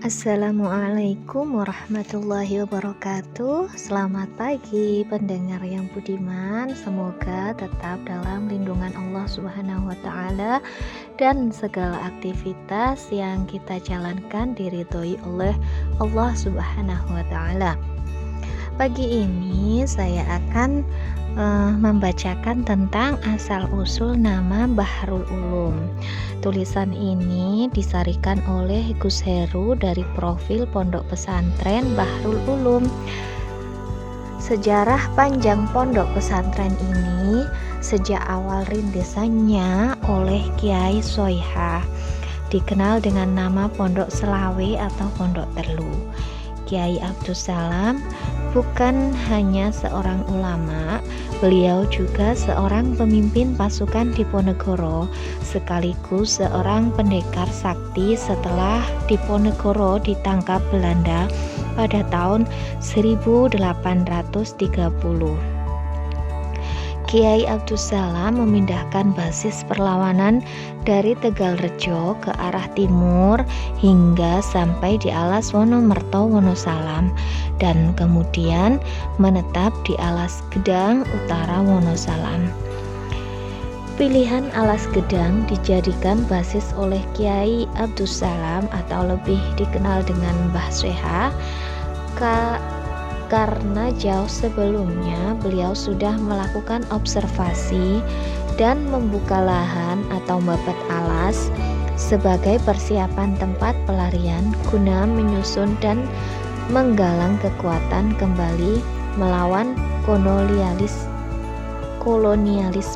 Assalamualaikum warahmatullahi wabarakatuh. Selamat pagi pendengar yang budiman. Semoga tetap dalam lindungan Allah Subhanahu wa taala dan segala aktivitas yang kita jalankan diridhoi oleh Allah Subhanahu wa taala. Pagi ini saya akan membacakan tentang asal-usul nama Bahrul Ulum. Tulisan ini disarikan oleh Gus Heru dari profil Pondok Pesantren Bahrul Ulum. Sejarah panjang pondok pesantren ini sejak awal rintisannya oleh Kiai Soihah, dikenal dengan nama Pondok Selawe atau Pondok Terlu. Kiai Abdus Salam bukan hanya seorang ulama, beliau juga seorang pemimpin pasukan Diponegoro sekaligus seorang pendekar sakti setelah Diponegoro ditangkap Belanda pada tahun 1830. Kiai Abdus Salam memindahkan basis perlawanan dari Tegalrejo ke arah timur hingga sampai di Alas Wonomerto Wonosalam dan kemudian menetap di Alas Gedang Utara Wonosalam. Pilihan Alas Gedang dijadikan basis oleh Kiai Abdus Salam atau lebih dikenal dengan Mbah Soihah karena jauh sebelumnya beliau sudah melakukan observasi dan membuka lahan atau babat alas sebagai persiapan tempat pelarian guna menyusun dan menggalang kekuatan kembali melawan kolonialis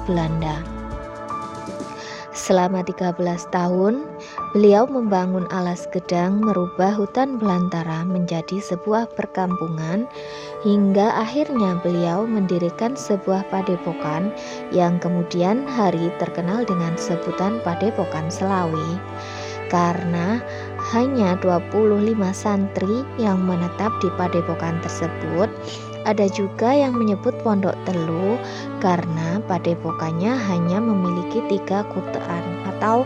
Belanda. Selama 13 tahun, beliau membangun Alas Gedang, merubah hutan belantara menjadi sebuah perkampungan, hingga akhirnya beliau mendirikan sebuah padepokan yang kemudian hari terkenal dengan sebutan Padepokan Selawe. Karena hanya 25 santri yang menetap di padepokan tersebut, ada juga yang menyebut Pondok Telu karena padepokannya hanya memiliki 3 kutean atau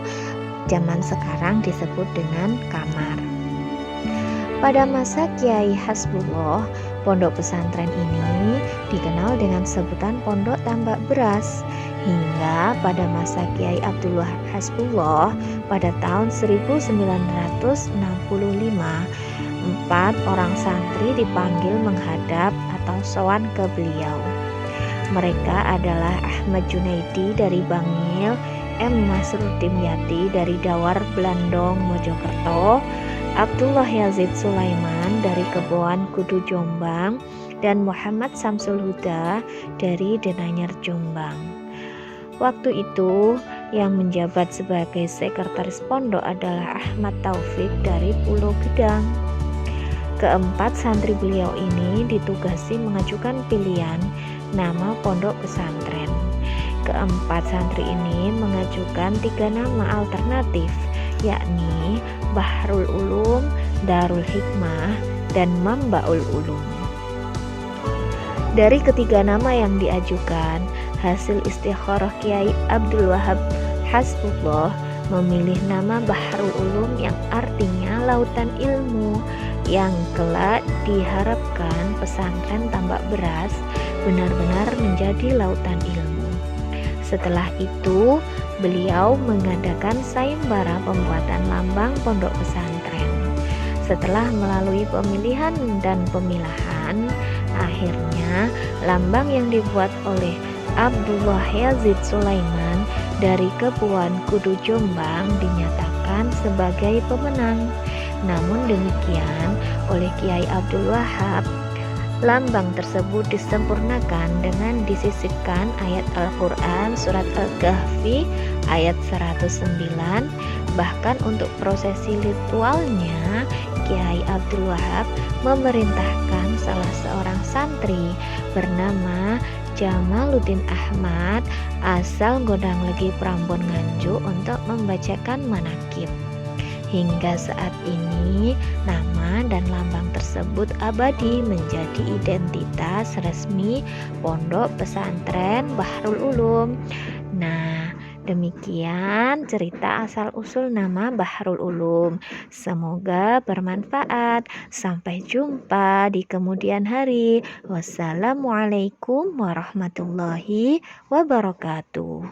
zaman sekarang disebut dengan kamar. Pada masa Kiai Hasbullah, pondok pesantren ini dikenal dengan sebutan Pondok Tambak Beras, hingga pada masa Kiai Abdullah Hasbullah pada tahun 1965, 4 orang santri dipanggil menghadap atau sowan ke beliau. Mereka adalah Ahmad Junaidi dari Bangil, M. Masrur Dimyati dari Dawar Blandong Mojokerto, Abdullah Yazid Sulaiman dari Keboan Kudu Jombang, dan Muhammad Samsul Huda dari Denanyar Jombang. Waktu itu yang menjabat sebagai sekretaris pondok adalah Ahmad Taufik dari Pulau Gedang. Keempat santri beliau ini ditugasi mengajukan pilihan nama pondok pesantren. Keempat santri ini mengajukan 3 nama alternatif, yakni Bahrul Ulum, Darul Hikmah, dan Mambaul Ulum. Dari ketiga nama yang diajukan, hasil istikharah Kiai Abdul Wahab Hasbullah memilih nama Bahrul Ulum yang artinya lautan ilmu, yang kelak diharapkan pesantren Tambak Beras benar-benar menjadi lautan ilmu. Setelah itu, beliau mengadakan sayembara pembuatan lambang pondok pesantren. Setelah melalui pemilihan dan pemilahan, akhirnya lambang yang dibuat oleh Abdullah Yazid Sulaiman dari Keboan Kudu Jombang dinyatakan sebagai pemenang. Namun demikian, oleh Kiai Abdul Wahab, lambang tersebut disempurnakan dengan disisipkan ayat Al-Quran surat Al-Kahfi ayat 109. Bahkan untuk prosesi ritualnya, Kiai Abdul Wahab memerintahkan salah seorang santri bernama Jamaluddin Ahmad asal Gondanglegi Prambon Nganjuk untuk membacakan manakib. Hingga saat ini, nama dan lambang tersebut abadi menjadi identitas resmi Pondok Pesantren Bahrul Ulum. Nah, Demikian cerita asal-usul nama Bahrul Ulum. Semoga bermanfaat. Sampai jumpa di kemudian hari. Wassalamualaikum warahmatullahi wabarakatuh.